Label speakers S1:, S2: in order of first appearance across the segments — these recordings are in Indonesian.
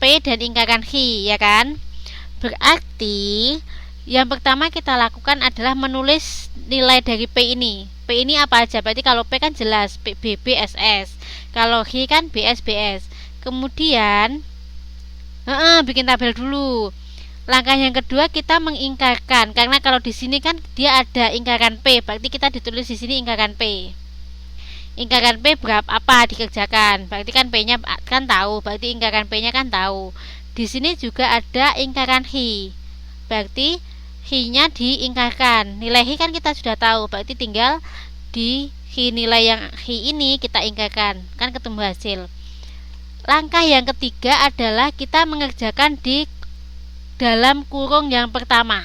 S1: P dan ingkaran Hi, ya kan? Berarti yang pertama kita lakukan adalah menulis nilai dari P ini. P ini apa aja? Berarti kalau P kan jelas P, B, B, S, S. Kalau Hi kan B, S, B, S. Kemudian bikin tabel dulu. Langkah yang kedua kita mengingkarkan, karena kalau di sini kan dia ada ingkaran P, berarti kita ditulis di sini ingkaran P. Ingkaran P berapa apa dikerjakan? Berarti kan P-nya kan tahu, berarti ingkaran P-nya kan tahu. Di sini juga ada ingkaran Hi. Berarti Hi-nya diingkarkan. Nilai Hi kan kita sudah tahu, berarti tinggal di Hi, nilai yang Hi ini kita ingkarkan, kan ketemu hasil. Langkah yang ketiga adalah kita mengerjakan di dalam kurung yang pertama.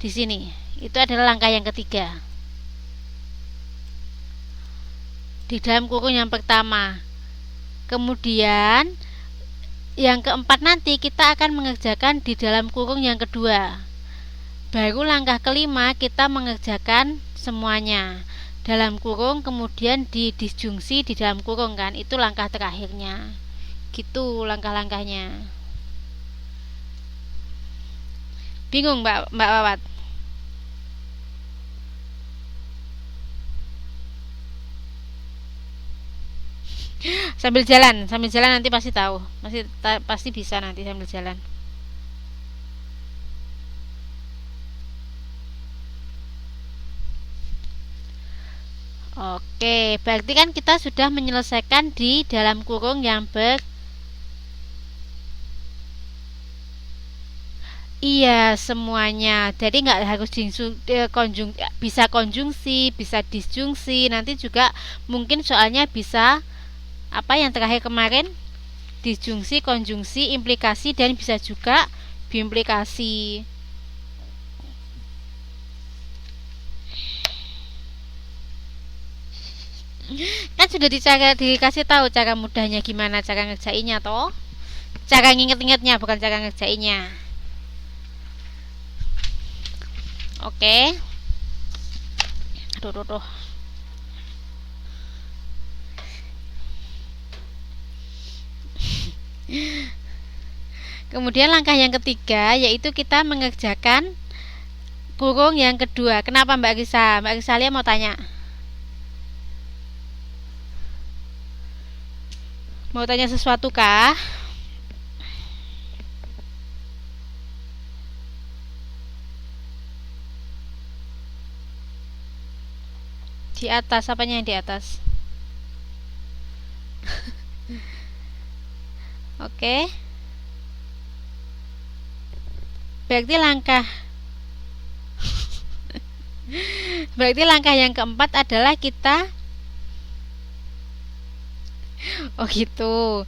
S1: Di sini, itu adalah langkah yang ketiga. Di dalam kurung yang pertama. Kemudian yang keempat nanti kita akan mengerjakan di dalam kurung yang kedua. Baru langkah kelima kita mengerjakan semuanya dalam kurung, kemudian di disjungsi di dalam kurung, kan itu langkah terakhirnya. Gitu langkah-langkahnya. Bingung Mbak Wawat? Sambil jalan nanti pasti tahu, pasti bisa nanti sambil jalan. Oke, berarti kan kita sudah menyelesaikan di dalam kurung yang iya, semuanya. Jadi nggak harus bisa konjungsi, bisa disjungsi. Nanti juga mungkin soalnya bisa apa yang terakhir kemarin, disjungsi, konjungsi, implikasi, dan bisa juga biimplikasi. Kan sudah dikasih tahu cara mudahnya gimana cara ngerjainnya toh. Cara nginget-ingetnya, bukan cara ngerjainnya. Oke. Aduh. Kemudian langkah yang ketiga yaitu kita mengerjakan kurung yang kedua. Kenapa Mbak Risa? Mbak Risalia mau tanya. Mau tanya sesuatu kah? Di atas, apanya yang di atas? Oke. Berarti langkah yang keempat adalah kita oh gitu.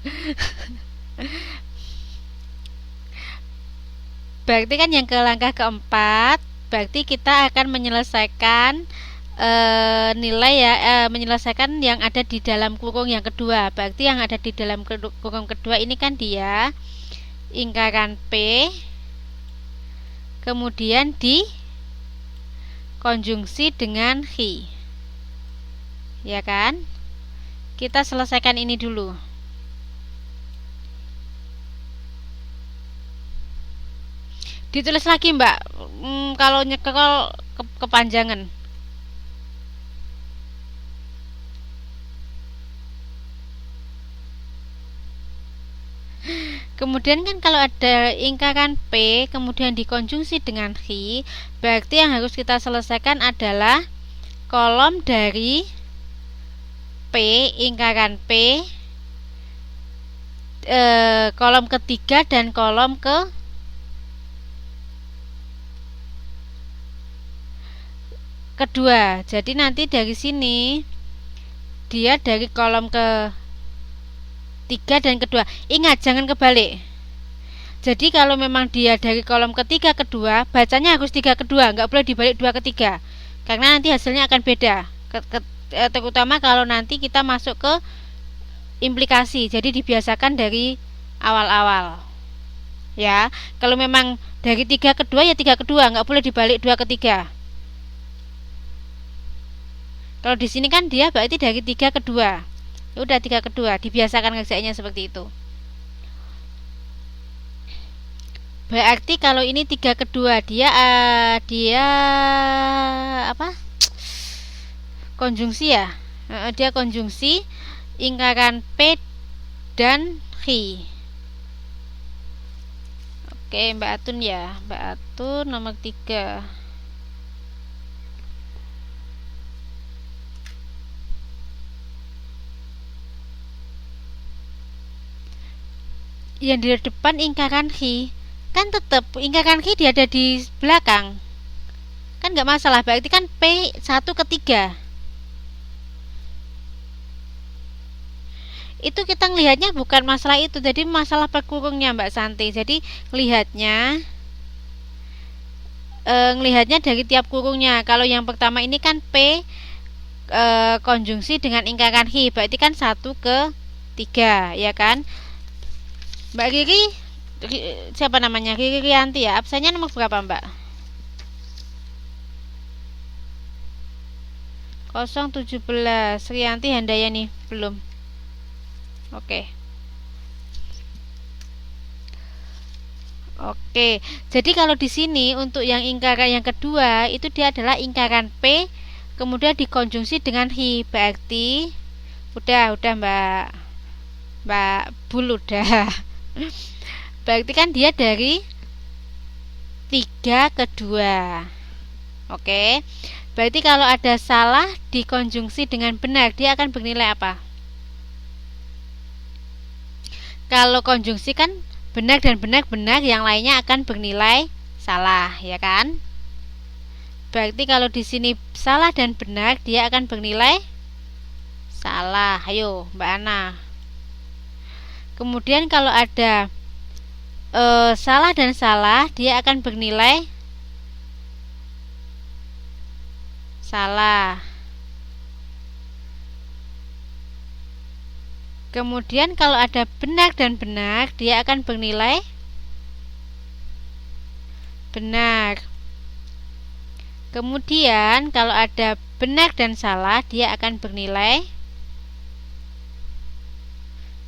S1: Berarti kan yang ke langkah keempat, berarti kita akan menyelesaikan nilai ya, menyelesaikan yang ada di dalam kurung yang kedua. Berarti yang ada di dalam kurung kedua ini kan dia ingkaran P, kemudian di konjungsi dengan Hi, ya kan? Kita selesaikan ini dulu. Ditulis lagi Mbak, kalau nyekel kepanjangan. Kemudian kan kalau ada ingkaran P kemudian dikonjungsi dengan Hi, berarti yang harus kita selesaikan adalah kolom dari P, ingkaran P, kolom ketiga dan kolom kedua. Jadi nanti dari sini dia dari kolom ke 3 dan kedua. Ingat jangan kebalik. Jadi kalau memang dia dari kolom ketiga kedua, bacanya harus 3 kedua, nggak boleh dibalik 2 ketiga. Karena nanti hasilnya akan beda. Terutama kalau nanti kita masuk ke implikasi. Jadi dibiasakan dari awal-awal. Ya, kalau memang dari 3 kedua ya 3 kedua, nggak boleh dibalik 2 ketiga. Kalau di sini kan dia berarti dari 3 kedua. Udah 3 kedua, dibiasakan ngerjainnya seperti itu. Berarti kalau ini 3/2 dia apa? Konjungsi ya. Dia konjungsi ingkaran P dan Q. Oke, Mbak Atun ya. Mbak Atun nomor 3. Yang di depan ingkaran Q. Kan tetap ingkaran Q dia ada di belakang. Kan nggak masalah, berarti kan P 1/3. Itu kita ngelihatnya bukan masalah itu, jadi masalah perkurungnya Mbak Santi. Jadi ngelihatnya dari tiap kurungnya. Kalau yang pertama ini kan P konjungsi dengan ingkaran Q, berarti kan 1/3 ya kan. Mbak Riri, siapa namanya? Riri Rianti ya. Absennya nomor berapa Mbak? 017. Rianti Handayani belum. Oke. Oke. Jadi kalau di sini untuk yang ingkaran yang kedua itu dia adalah ingkaran P kemudian dikonjungsi dengan Q. Berarti udah Mbak Bul udah. Berarti kan dia dari 3/2. Oke. Berarti kalau ada salah dikonjungsi dengan benar dia akan bernilai apa? Kalau konjungsi kan benar dan benar, yang lainnya akan bernilai salah, ya kan? Berarti kalau di sini salah dan benar, dia akan bernilai salah. Ayo, Mbak Ana. Kemudian kalau ada salah dan salah, dia akan bernilai salah. Kemudian kalau ada benar dan benar, dia akan bernilai benar. Kemudian kalau ada benar dan salah, dia akan bernilai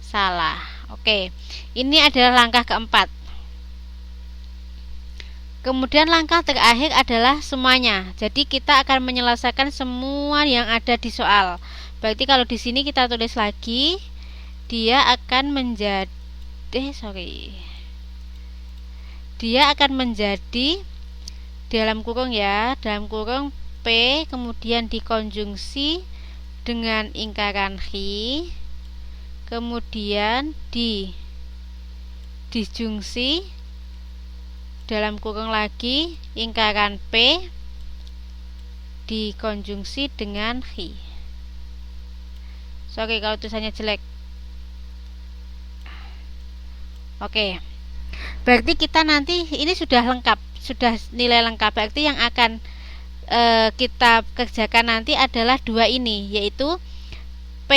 S1: salah. Oke, ini adalah langkah keempat. Kemudian langkah terakhir adalah semuanya. Jadi kita akan menyelesaikan semua yang ada di soal. Berarti kalau di sini kita tulis lagi, dia akan menjadi dalam kurung ya, dalam kurung P kemudian dikonjungsi dengan ingkaran Q, kemudian disjungsi dalam kurung lagi ingkaran P dikonjungsi dengan Q. Sorry kalau tulisannya jelek. Oke. Berarti kita nanti ini sudah lengkap, sudah nilai lengkap. Berarti yang akan kita kerjakan nanti adalah dua ini, yaitu P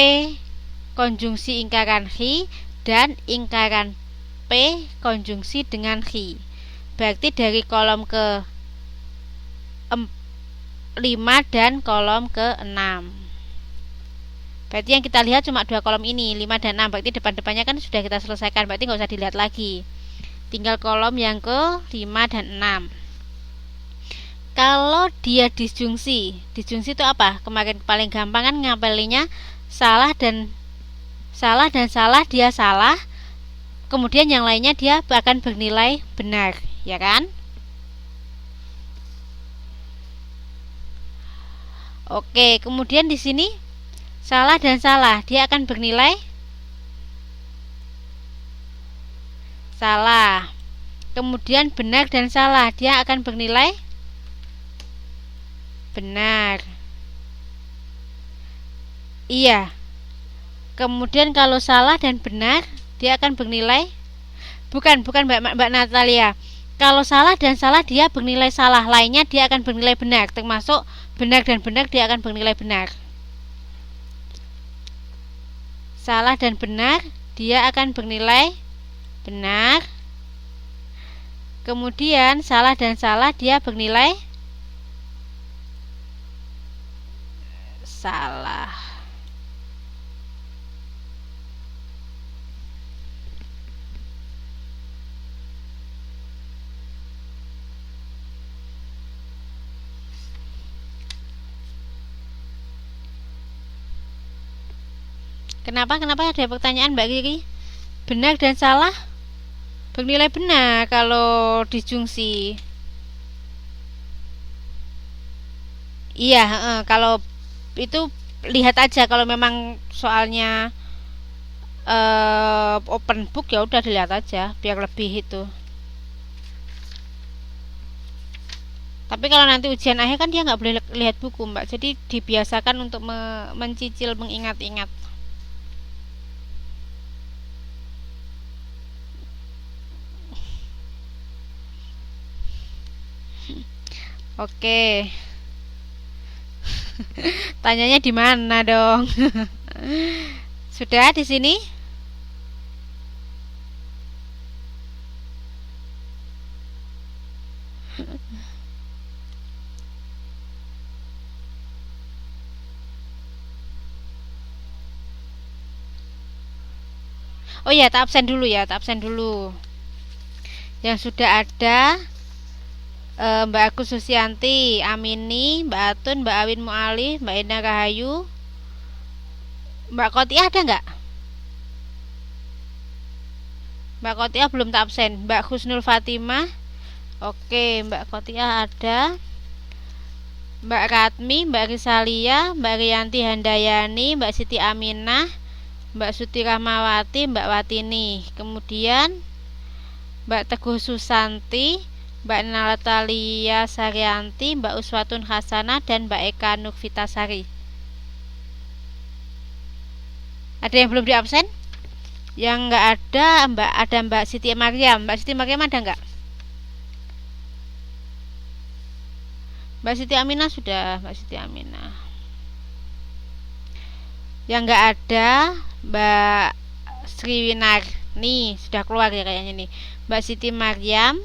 S1: konjungsi ingkaran Q dan ingkaran P konjungsi dengan Q. Berarti dari kolom ke 5 dan kolom ke 6. Berarti yang kita lihat cuma dua kolom ini, 5 dan 6. Berarti depan-depannya kan sudah kita selesaikan, berarti nggak usah dilihat lagi. Tinggal kolom yang ke 5 dan 6. Kalau dia disjungsi itu apa? Kemarin paling gampang kan ngapelinya salah dan salah, dia salah. Kemudian yang lainnya dia akan bernilai benar, ya kan? Oke, kemudian di sini salah dan salah, dia akan bernilai salah. Kemudian benar dan salah, dia akan bernilai benar. Iya. Kemudian kalau salah dan benar, dia akan bernilai bukan Mbak Natalia. Kalau salah dan salah dia bernilai salah, lainnya dia akan bernilai benar, termasuk benar dan benar dia akan bernilai benar. Salah dan benar dia akan bernilai benar. Kemudian salah dan salah dia bernilai salah. Kenapa ada pertanyaan Mbak Riri? Benar dan salah bernilai benar kalau disjungsi. Iya, kalau itu lihat aja kalau memang soalnya open book ya udah dilihat aja biar lebih itu. Tapi kalau nanti ujian akhir kan dia nggak boleh lihat buku Mbak, jadi dibiasakan untuk mencicil, mengingat-ingat. Oke. Tanyanya di mana dong? Sudah di sini? Oh ya, tak absen dulu ya, tak absen dulu. Yang sudah ada Mbak Agus Susianti, Amini, Mbak Atun, Mbak Awin Muali, Mbak Ina Rahayu, Mbak Kotia ada nggak? Mbak Kotia belum tak absen. Mbak Husnul Fatimah, oke, Mbak Kotia ada. Mbak Ratmi, Mbak Risalia, Mbak Rianti Handayani, Mbak Siti Aminah, Mbak Suti Rahmawati, Mbak Watini. Kemudian Mbak Teguh Susanti, Mbak Natalia Saryanti, Mbak Uswatun Hasanah, dan Mbak Eka Nurvitasari. Ada yang belum diabsen? Yang nggak ada Mbak Siti Maryam. Mbak Siti Maryam ada nggak? Mbak Siti Aminah sudah. Mbak Siti Aminah. Yang nggak ada Mbak Sriwinar. Nih sudah keluar ya kayaknya nih. Mbak Siti Maryam,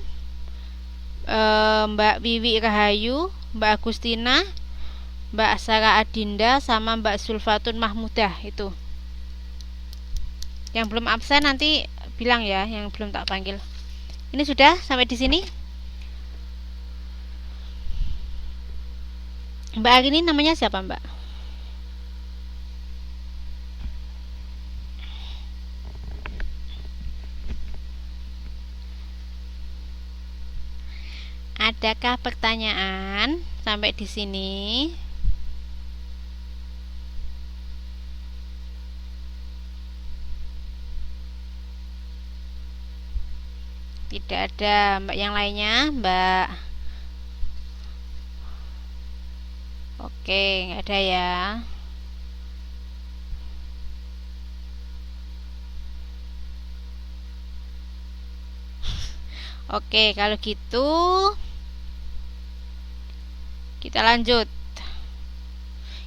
S1: Mbak Wiwi Rahayu, Mbak Agustina, Mbak Sarah Adinda, sama Mbak Sulfatun Mahmudah itu. Yang belum absen nanti bilang ya, yang belum tak panggil. Ini sudah sampai di sini. Mbak Arini namanya siapa Mbak? Adakah pertanyaan sampai di sini? Tidak ada. Mbak yang lainnya, Mbak. Oke, nggak ada ya. Oke, kalau gitu kita lanjut.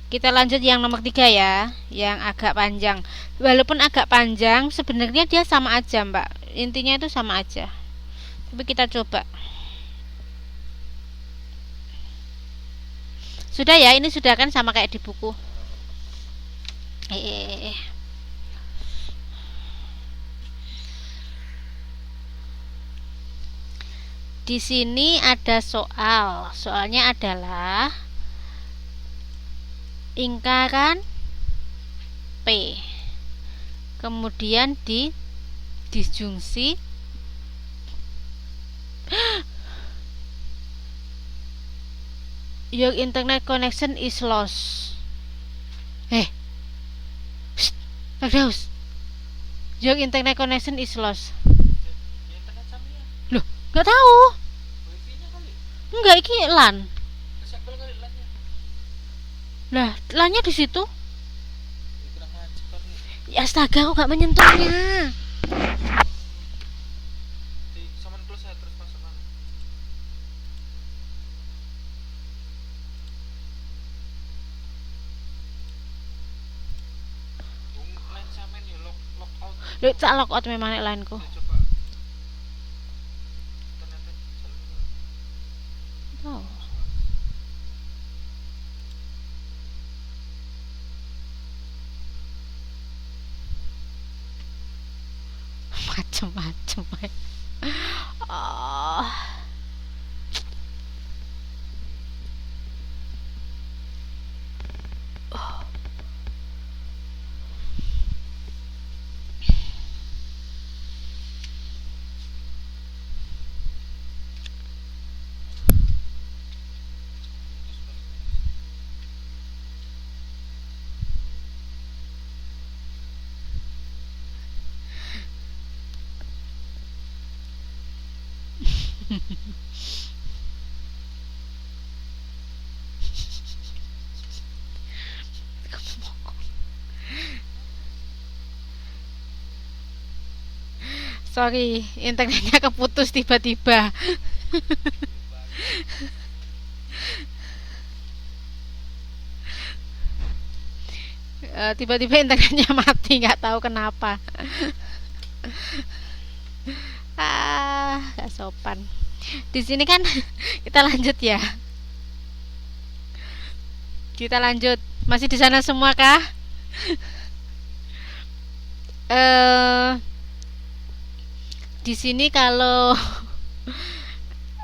S1: Kita lanjut yang nomor 3 ya, yang agak panjang. Walaupun agak panjang, sebenarnya dia sama aja, Mbak. Intinya itu sama aja. Tapi kita coba. Sudah ya, ini sudah kan sama kayak di buku. Di sini ada soal. Soalnya adalah lingkaran P. Kemudian disjungsi your internet connection is lost. Firdaus, your internet connection is lost. Loh, nggak tahu. Enggak, iki LAN. Lah, LAN-nya di situ. Ya astaga, kok nggak menyentuhnya. Loh, tak logout memang nek LAN-ku. Oh. Macem-macem. Oh. Sorry, internetnya keputus tiba-tiba. Tiba-tiba internetnya mati, nggak tahu kenapa. Gak sopan. Di sini kan kita lanjut ya. Kita lanjut. Masih di sana semua kah? Eh, di sini kalau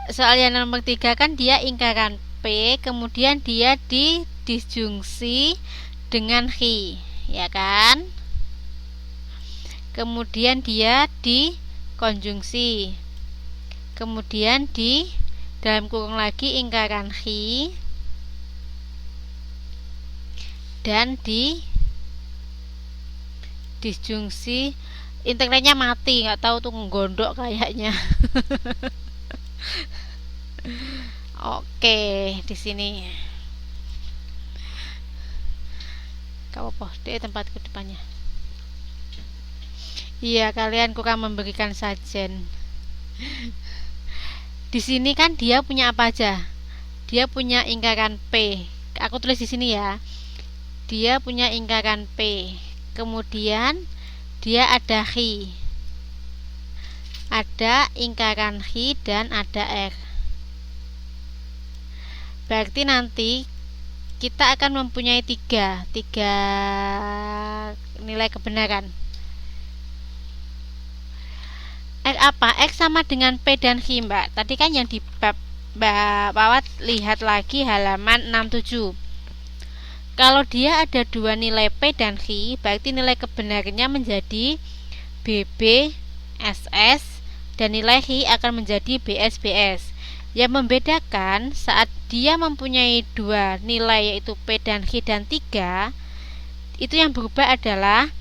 S1: soal yang nomor 3 kan dia ingkaran P, kemudian dia di disjungsi dengan hi, ya kan? Kemudian dia di konjungsi. Kemudian di dalam kurung lagi ingkaran hi dan di disjungsi. Internetnya mati, nggak tahu tuh nggondok kayaknya. Oke, di sini. Gak apa-apa, di tempatku depannya. Iya, kalian kurang memberikan sajen. Di sini kan dia punya apa aja? Dia punya ingkaran P. Aku tulis di sini ya. Dia punya ingkaran P. Kemudian dia ada hi. Ada ingkaran hi dan ada r. Berarti nanti kita akan mempunyai tiga nilai kebenaran. R apa? X sama dengan P dan hi, Mbak. Tadi kan yang di bab Mbak Pawat lihat lagi halaman 67. Kalau dia ada dua nilai P dan hi, berarti nilai kebenarannya menjadi BB SS dan nilai hi akan menjadi BS BS. Yang membedakan saat dia mempunyai dua nilai yaitu P dan hi dan 3, itu yang berubah adalah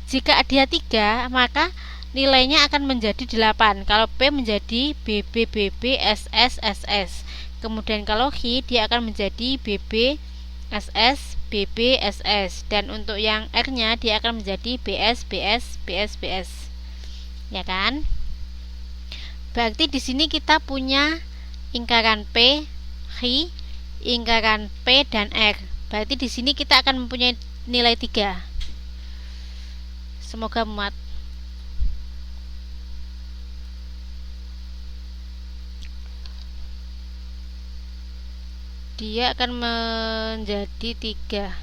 S1: jika dia 3 maka nilainya akan menjadi 8. Kalau P menjadi BB BB SS SS. Kemudian kalau hi dia akan menjadi BB SS BB SS dan untuk yang R-nya dia akan menjadi BS BS BS BS. Ya kan? Berarti di sini kita punya ingkaran P, hi, ingkaran P dan R. Berarti di sini kita akan mempunyai nilai 3. Semoga muat. Dia akan menjadi 3,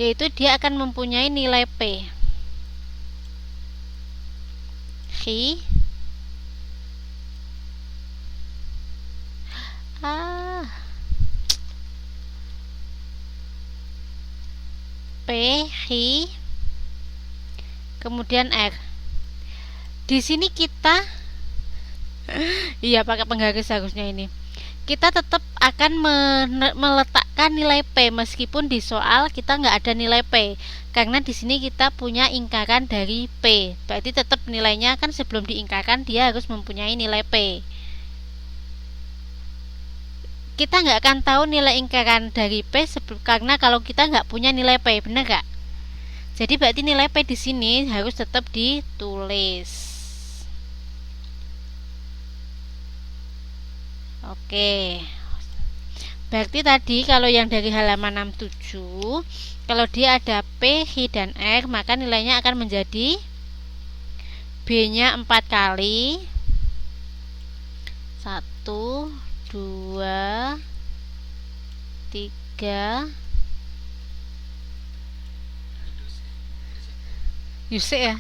S1: yaitu dia akan mempunyai nilai P, hi, P, hi, kemudian R. Di sini kita iya pakai penggaris harusnya ini. Kita tetap akan meletakkan nilai P meskipun di soal kita nggak ada nilai P, karena di sini kita punya ingkaran dari P. Berarti tetap nilainya kan sebelum diingkarkan dia harus mempunyai nilai P. Kita nggak akan tahu nilai ingkaran dari P karena kalau kita nggak punya nilai P, bener nggak? Jadi berarti nilai P di sini harus tetap ditulis. Oke. Berarti tadi kalau yang dari halaman 67, kalau dia ada P, hi dan R, maka nilainya akan menjadi B-nya 4 kali. 1 2 3 Yusik ya.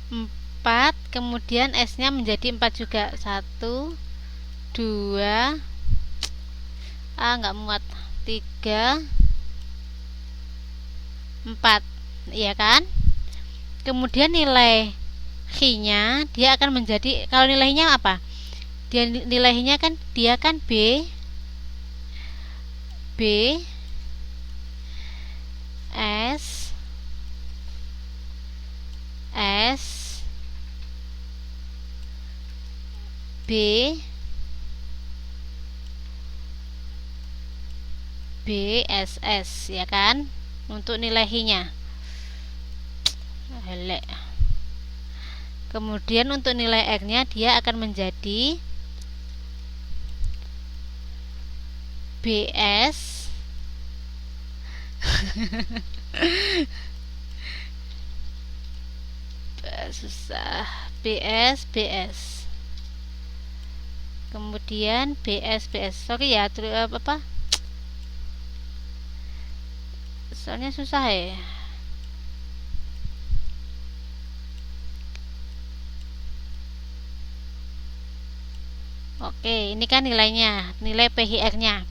S1: 4, kemudian S-nya menjadi 4 juga. 1 2 nggak muat, 3 4, iya kan? Kemudian nilai hi-nya dia akan menjadi, kalau nilainya apa? Dia nilainya kan dia kan B S BSS, ya kan, untuk nilai hi-nya. Kemudian untuk nilai R-nya dia akan menjadi BS susah, BS. Kemudian BS. Sorry ya, apa? Soalnya susah ya. Oke, ini kan nilainya, nilai PHR-nya.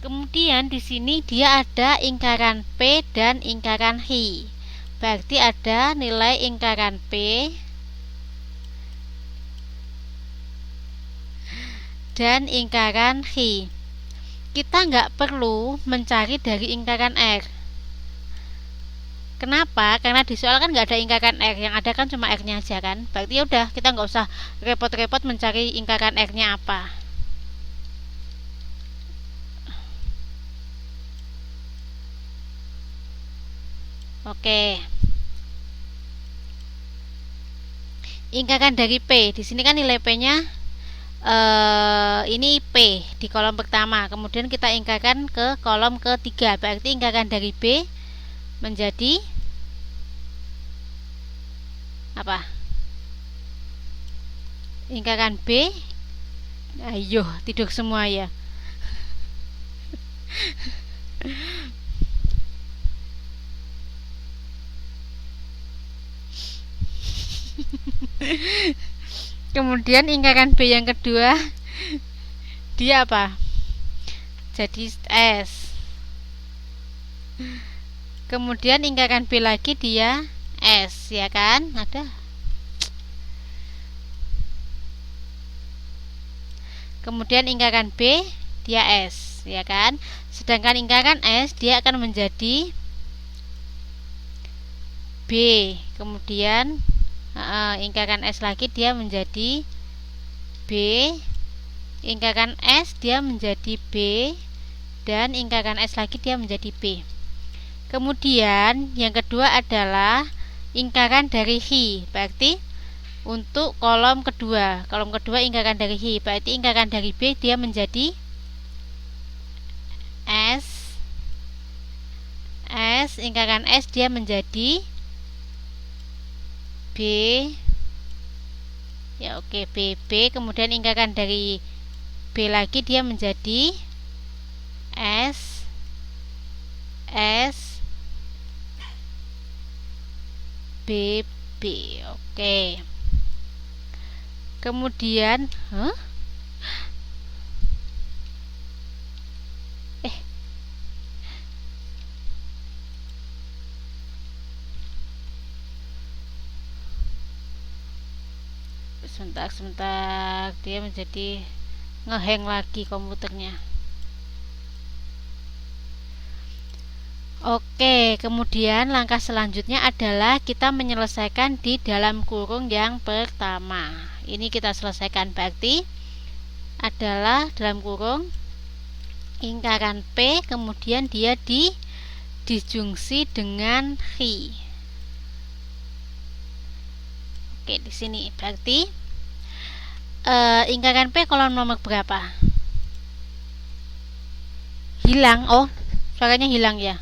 S1: Kemudian di sini dia ada ingkaran P dan ingkaran Hi. Berarti ada nilai ingkaran P dan ingkaran Hi. Kita nggak perlu mencari dari ingkaran R. Kenapa? Karena di soal kan nggak ada ingkaran R, yang ada kan cuma R-nya aja kan. Berarti udah, kita nggak usah repot-repot mencari ingkaran R-nya apa. Oke. Ingkaran dari P, di sini kan nilai P-nya ini P di kolom pertama, kemudian kita ingkarkan ke kolom ketiga, berarti ingkaran dari B menjadi apa? Ingkaran B, ayo tidur semua ya. Kemudian ingkaran B yang kedua dia apa? Jadi S. Kemudian ingkaran B lagi dia S, ya kan? Ada. Kemudian ingkaran B dia S, ya kan? Sedangkan ingkaran S dia akan menjadi B. Kemudian ingkaran S lagi dia menjadi B, ingkaran S dia menjadi B, dan ingkaran S lagi dia menjadi B. Kemudian yang kedua adalah ingkaran dari Hi, berarti untuk kolom kedua ingkaran dari Hi, berarti ingkaran dari B dia menjadi S, ingkaran S dia menjadi B, ya oke, BB. Kemudian ingkaran dari B lagi dia menjadi S, BB. Oke. Kemudian sebentar, dia menjadi ngehang lagi komputernya. Oke, kemudian langkah selanjutnya adalah kita menyelesaikan di dalam kurung yang pertama. Ini kita selesaikan, berarti adalah dalam kurung ingkaran P, kemudian dia disjungsi dengan Hi. Oke, di sini berarti ingkaran P kolom nomor berapa? Hilang. Oh, suaranya hilang ya.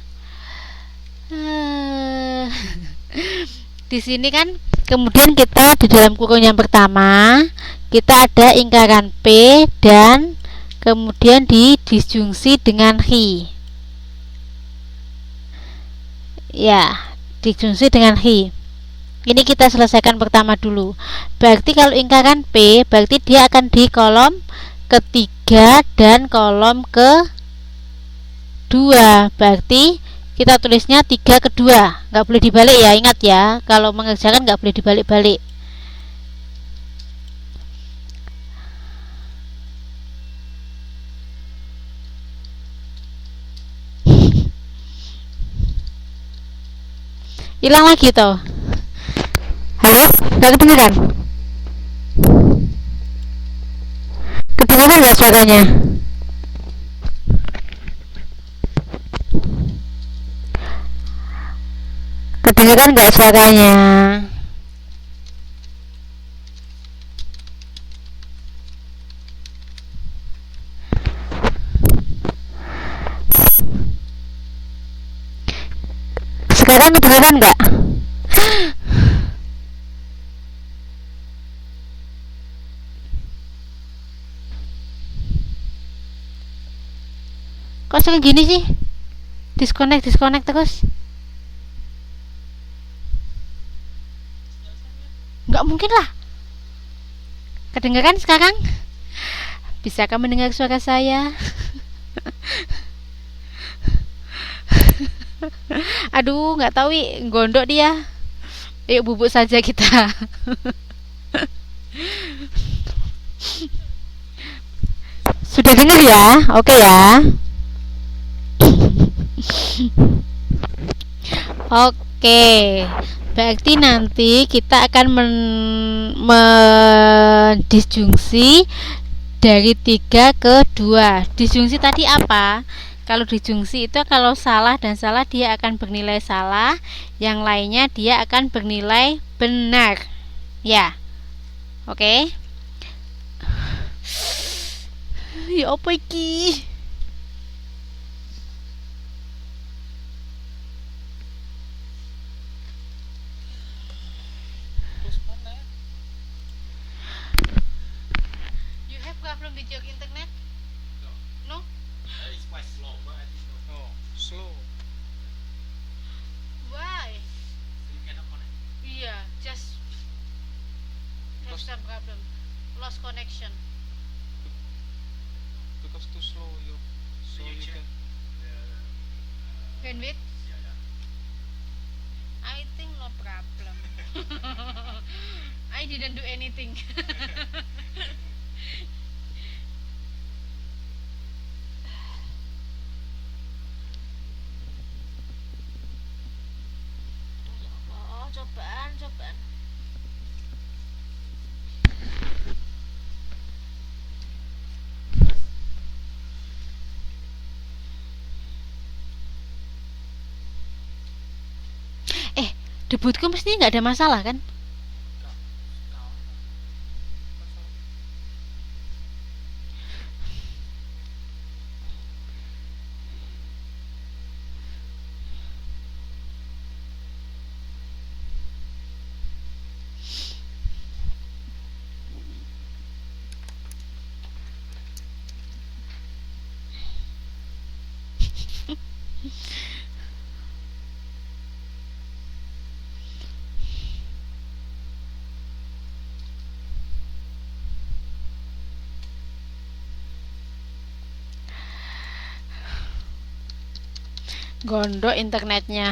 S1: Di sini kan kemudian kita di dalam kurung yang pertama kita ada ingkaran P dan kemudian disjungsi dengan Hi. Ya, disjungsi dengan Hi. Ini kita selesaikan pertama dulu. Berarti kalau ingkaran P, berarti dia akan di kolom ketiga dan kolom kedua. Berarti kita tulisnya 3 kedua. Nggak boleh dibalik ya, ingat ya. Kalau mengerjakan nggak boleh dibalik-balik. Hilang lagi toh. Halo, dari beneran? Kedengaran nggak suaranya? Kedengaran nggak suaranya? Sekarang kedengaran nggak? Kok sering gini sih? Disconnect terus? Nggak mungkin lah. Kedengaran sekarang? Bisakah mendengar suara saya? Aduh, nggak tahu gondok dia. Yuk bubuk saja kita. Sudah dengar ya? Oke ya. Oke. Berarti nanti kita akan mendisjungsi dari 3 ke 2. Disjungsi tadi apa? Kalau disjungsi itu kalau salah dan salah dia akan bernilai salah, yang lainnya dia akan bernilai benar. Ya. Oke. Ya apa iki? You have problem with your internet? No?
S2: It's quite slow, but I think so.
S3: Oh, slow.
S1: Why?
S2: You cannot connect.
S1: Yeah, just have
S3: Because-
S1: some problem. Lost connection.
S3: Because too slow, so
S2: you
S3: you
S2: check
S3: can.
S1: Bandwidth?
S2: Yeah.
S1: I think no problem. I didn't do anything. Oh, cobaan. Debutku mesti nggak ada masalah kan? Gondok internetnya.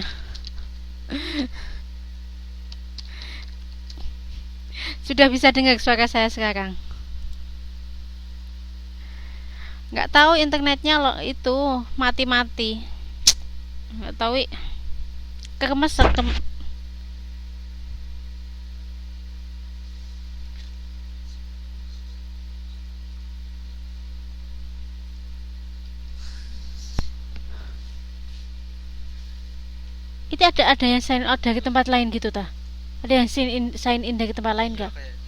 S1: Sudah bisa dengar suara saya sekarang? Nggak tahu internetnya lo itu mati-mati. Nggak tahu keremes itu ada yang sign out dari tempat lain gitu ta? Ada yang sign in dari tempat lain
S3: Iya,
S1: gak?
S3: kayak